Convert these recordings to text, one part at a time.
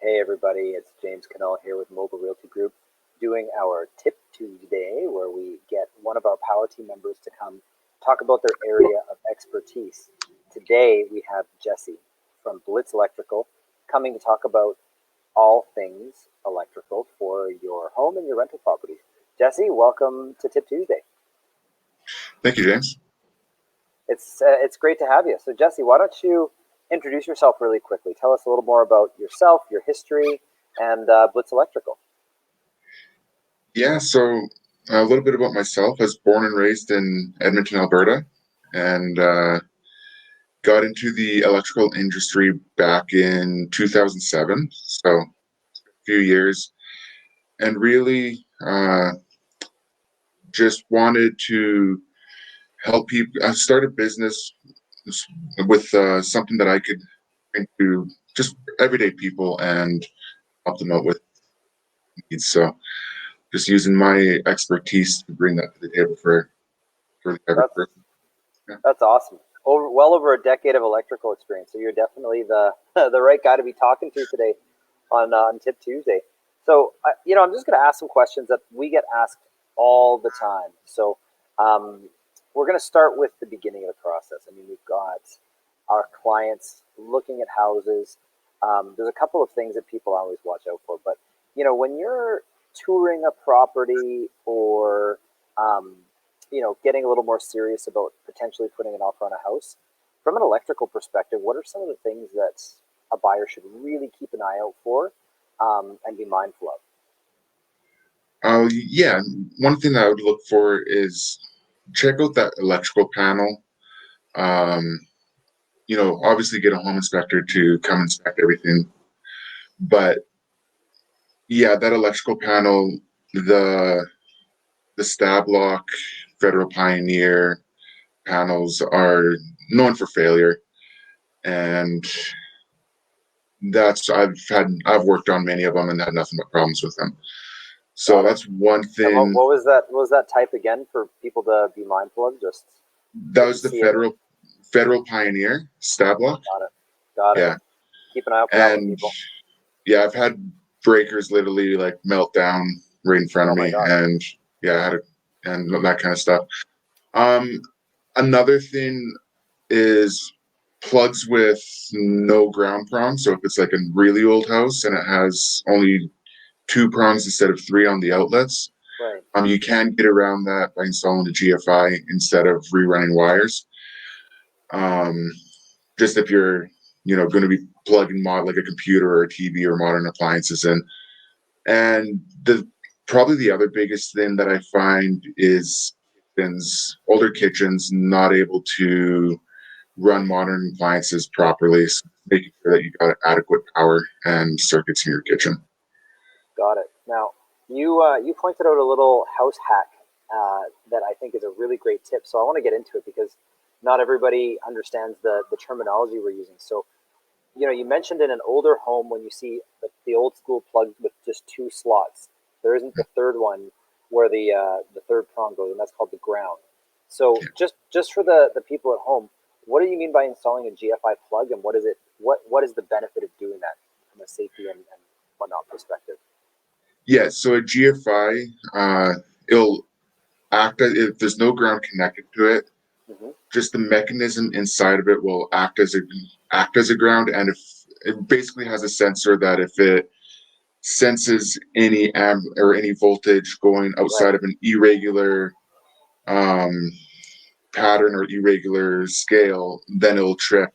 Hey everybody, it's James Cannell here with Mobile Realty Group doing our Tip Tuesday where we get one of our Power Team members to come talk about their area of expertise. Today we have Jesse from Blitz Electrical coming to talk about all things electrical for your home and your rental properties. Jesse, welcome to Tip Tuesday. Thank you, James. It's great to have you. So Jesse, why don't you introduce yourself really quickly? Tell us a little more about yourself, your history, and Blitz Electrical. Yeah, so a little bit about myself. I was born and raised in Edmonton, Alberta, and got into the electrical industry back in 2007, so a few years, and really just wanted to help people. I started business with something that I could bring to just everyday people and help them out with needs. So just using my expertise to bring that to the table for every person. Yeah. That's awesome. Well over a decade of electrical experience. So you're definitely the the right guy to be talking to today on Tip Tuesday. So I'm just going to ask some questions that we get asked all the time. So we're going to start with the beginning of the process. I mean, we've got our clients looking at houses. There's a couple of things that people always watch out for, but when you're touring a property or getting a little more serious about potentially putting an offer on a house, from an electrical perspective, what are some of the things that a buyer should really keep an eye out for and be mindful of? Yeah, one thing that I would look for is check out that electrical panel. Obviously get a home inspector to come inspect everything, but yeah, that electrical panel, the stab lock, Federal Pioneer panels are known for failure, and I've worked on many of them and had nothing but problems with them. So that's one thing. And what was that? What was that type again for people to be mindful of? That was the Federal Pioneer stab lock. Got it. Yeah. Keep an eye out for that one, people. Yeah, I've had breakers literally like melt down right in front of me, and yeah, and that kind of stuff. Another thing is plugs with no ground prongs. So if it's like a really old house and it has only 2 prongs instead of 3 on the outlets, right. You can get around that by installing a GFI instead of rerunning wires. Just if you're, going to be plugging like a computer or a TV or modern appliances in. And probably the other biggest thing that I find is older kitchens not able to run modern appliances properly, so making sure that you got adequate power and circuits in your kitchen. Got it. Now, you pointed out a little house hack that I think is a really great tip. So I want to get into it because not everybody understands the terminology we're using. So, you mentioned in an older home when you see the old school plug with just 2 slots, there isn't the third one where the third prong goes, and that's called the ground. So just for the people at home, what do you mean by installing a GFI plug, and what is it? What is the benefit of doing that from a safety and whatnot perspective? Yeah, so a GFI, it'll act as if there's no ground connected to it. Mm-hmm. Just the mechanism inside of it will act as a ground, and if it basically has a sensor that if it senses any amp or any voltage going outside of an irregular pattern or irregular scale, then it'll trip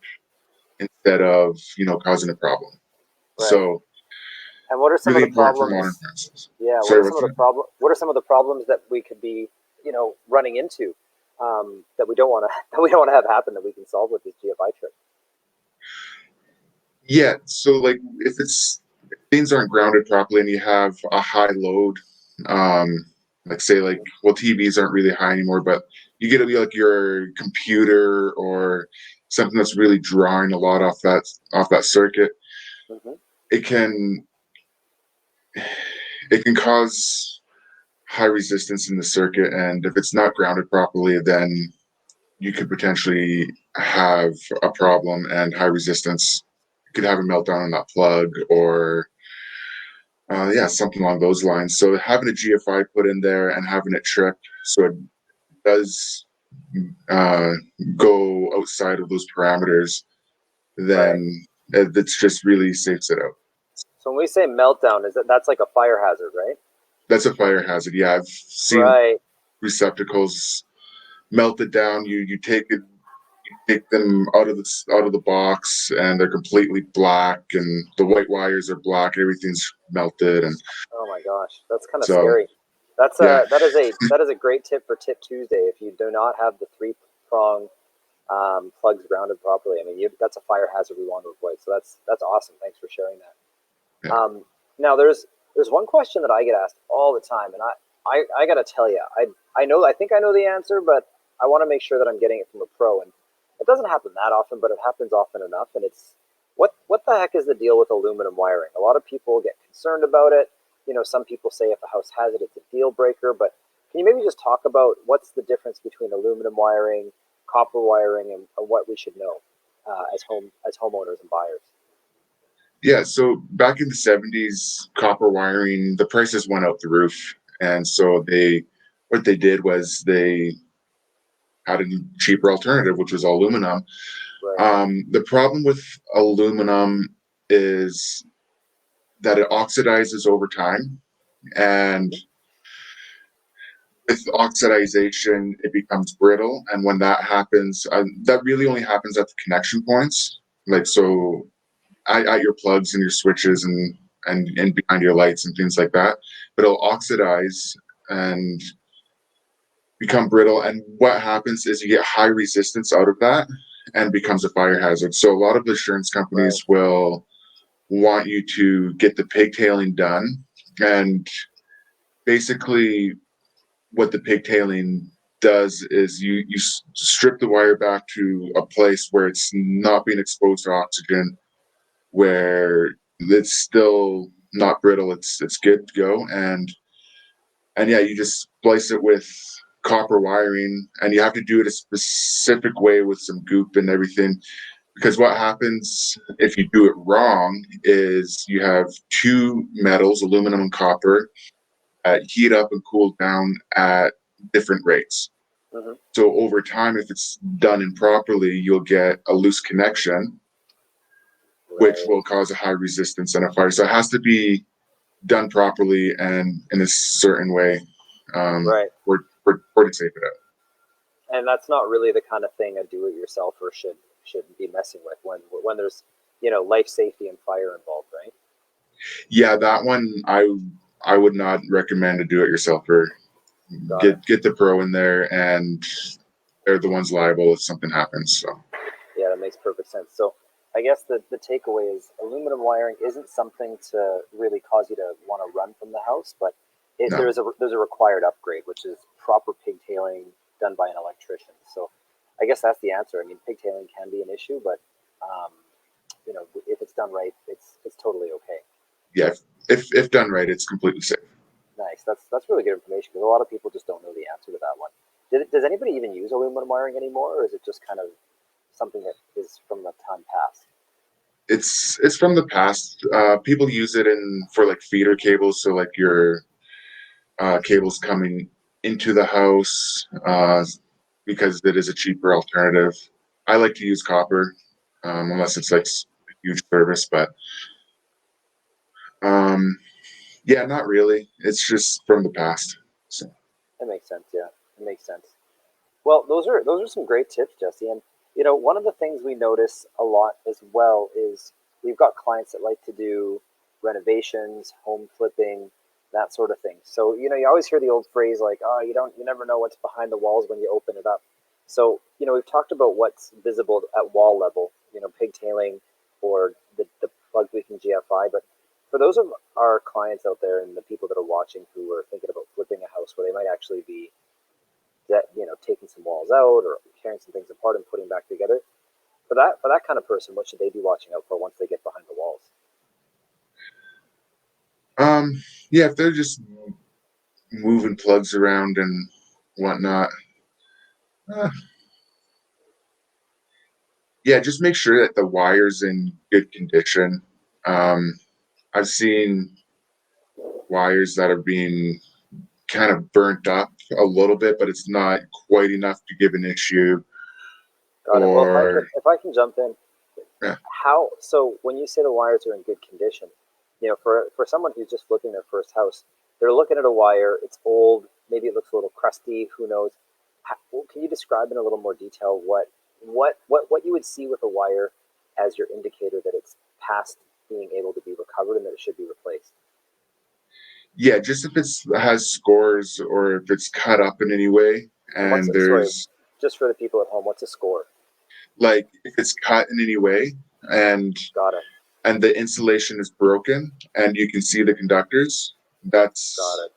instead of causing a problem. Right. So, and what are some really of the problems? For modern houses. Yeah. What are some of the problems that we could be running into that we don't want to have happen that we can solve with this GFI trick? Yeah. So like if things aren't grounded properly and you have a high load, like say TVs aren't really high anymore, but you get like your computer or something that's really drawing a lot off that circuit. Mm-hmm. It can cause high resistance in the circuit, and if it's not grounded properly, then you could potentially have a problem, and high resistance could have a meltdown on that plug, or Yeah, something along those lines. So having a GFI put in there and having it tripped so it does uh, go outside of those parameters, Right. then it's just really safes it out. So when we say meltdown, that's like a fire hazard, right? That's a fire hazard. Yeah, I've seen Right. receptacles melted down. You take it, you take them out of the box, and they're completely black, and the white wires are black. Everything's melted, and Oh my gosh, that's kind of so scary. That's yeah, that is a great tip for Tip Tuesday. If you do not have the three prong plugs grounded properly, I mean, that's a fire hazard we want to avoid. So that's awesome. Thanks for sharing that. yeah, Now there's one question that I get asked all the time, and I got to tell you, I think I know the answer, but I want to make sure that I'm getting it from a pro, and it doesn't happen that often, but it happens often enough, and it's what the heck is the deal with aluminum wiring? A lot of people get concerned about it. Some people say if a house has it, it's a deal breaker, but can you maybe just talk about what's the difference between aluminum wiring, copper wiring, and what we should know as homeowners and buyers? yeah. So back in the '70s, copper wiring, the prices went out the roof, and so what they did was they had a cheaper alternative, which was aluminum. Right. The problem with aluminum is that it oxidizes over time, and Mm-hmm. with oxidization, it becomes brittle. And when that happens, that really only happens at the connection points, like so at your plugs and your switches and behind your lights and things like that. But it'll oxidize and become brittle. And what happens is you get high resistance out of that and becomes a fire hazard. So a lot of insurance Right. companies will want you to get the pigtailing done. And basically, what the pigtailing does is you strip the wire back to a place where it's not being exposed to oxygen, where it's still not brittle. It's good to go, and yeah, you just splice it with copper wiring, and you have to do it a specific way with some goop and everything. Because what happens if you do it wrong is you have two metals, aluminum and copper, heat up and cool down at different rates. Mm-hmm. So over time, if it's done improperly, you'll get a loose connection, which Right. will cause a high resistance and a fire. So it has to be done properly and in a certain way Right. for to save it out. And that's not really the kind of thing a do-it-yourselfer should be messing with when there's life safety and fire involved, right? Yeah, that one I would not recommend to do it yourself or Got it. get the pro in there and they're the ones liable if something happens. So Yeah, that makes perfect sense. So I guess the takeaway is aluminum wiring isn't something to really cause you to want to run from the house, but no. there's a required upgrade, which is proper pigtailing done by an electrician. So I guess that's the answer. I mean, pigtailing can be an issue, but um, if it's done right, it's totally okay. Yeah, if done right, it's completely safe. Nice. That's really good information because a lot of people just don't know the answer to that one. Does anybody even use aluminum wiring anymore, or is it just kind of something that is from the time past? It's from the past. People use it in for like feeder cables, so like your cables coming into the house because it is a cheaper alternative. I like to use copper unless it's like a huge service, but um, yeah, not really. It's just from the past. So That makes sense. Yeah, it makes sense. Well, those are some great tips, Jesse. And one of the things we notice a lot as well is we've got clients that like to do renovations, home flipping, that sort of thing. So you always hear the old phrase like, "Oh, you never know what's behind the walls when you open it up." So we've talked about what's visible at wall level, pigtailing or the plug leaking GFI, but for those of our clients out there and the people that are watching who are thinking about flipping a house where they might actually be that taking some walls out or tearing some things apart and putting back together. For that kind of person, what should they be watching out for once they get behind the walls? um, yeah, if they're just moving plugs around and whatnot, uh, yeah, just make sure that the wire's in good condition. Um, I've seen wires that are being kind of burnt up a little bit, but it's not quite enough to give an issue. Got it. Well, Or if I can jump in, yeah, so when you say the wires are in good condition, for someone who's just flipping their first house, they're looking at a wire, it's old, maybe it looks a little crusty, who knows? Well, can you describe in a little more detail what you would see with a wire as your indicator that it's past being able to be recovered and that it should be replaced? yeah, just if it has scores or if it's cut up in any way, And what's and sorry, there's just for the people at home, what's a score? like if it's cut in any way, and Got it. the insulation is broken, and you can see the conductors. Got That's it.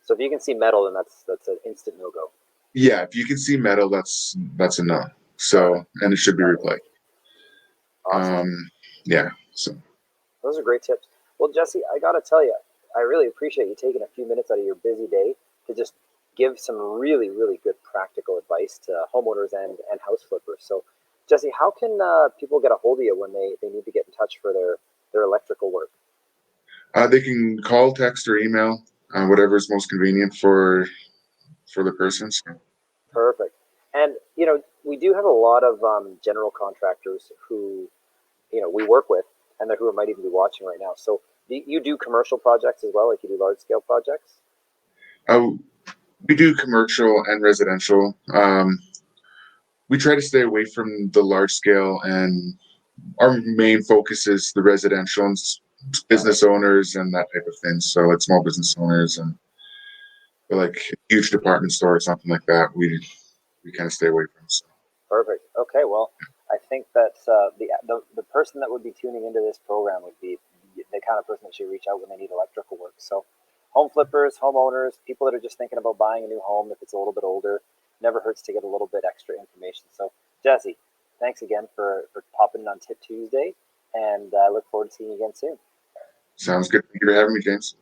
So if you can see metal, then that's an instant no go. yeah. If you can see metal, that's a no. Got it. So and it should be Got it. replaced. Awesome. Yeah. So Those are great tips. Well, Jesse, I got to tell you, I really appreciate you taking a few minutes out of your busy day to just give some really, really good practical advice to homeowners and house flippers. So, Jesse, how can people get a hold of you when they need to get in touch for their electrical work? they can call, text, or email, whatever is most convenient for the person. So, Perfect. And, we do have a lot of general contractors who, we work with and who might even be watching right now. So, you do commercial projects as well, like you do large scale projects? uh, we do commercial and residential. We try to stay away from the large scale, and our main focus is the residential and Got it. business owners and that type of thing. So like small business owners and like a huge department store or something like that. We kind of stay away from. So Perfect. Okay. Well, I think that the person that would be tuning into this program would be the kind of person that should reach out when they need electrical work. So, home flippers, homeowners, people that are just thinking about buying a new home if it's a little bit older, never hurts to get a little bit extra information. So, Jesse, thanks again for popping in on Tip Tuesday, and I look forward to seeing you again soon. sounds good. Thank you for having me, James.